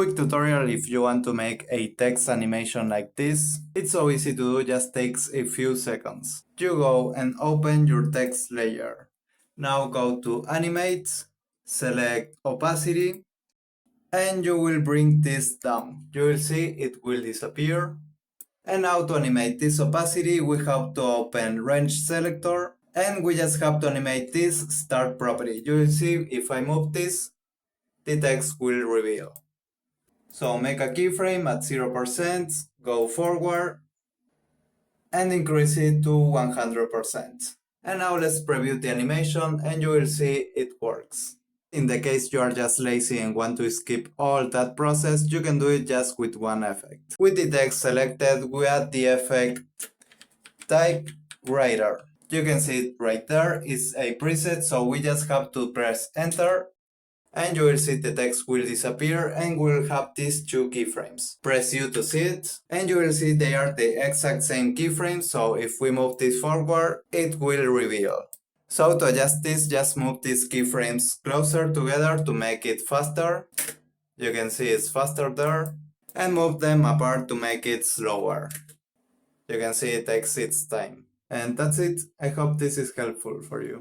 Quick tutorial if you want to make a text animation like this. It's so easy to do, just takes a few seconds. You go and open your text layer. Now go to Animate, select Opacity, and you will bring this down. You will see it will disappear. And now to animate this opacity, we have to open Range Selector, and we just have to animate this Start property. You will see if I move this, the text will reveal. So make a keyframe at 0%, go forward, and increase it to 100%. And now let's preview the animation and you will see it works. In the case you are just lazy and want to skip all that process, you can do it just with one effect. With the text selected, we add the effect typewriter. You can see it right there, it's a preset, so we just have to press enter and you will see the text will disappear and we'll have these two keyframes. Press U to see it and you will see they are the exact same keyframes, so if we move this forward, it will reveal. So to adjust this, just move these keyframes closer together to make it faster. You can see it's faster there. And move them apart to make it slower. You can see it takes its time. And that's it. I hope this is helpful for you.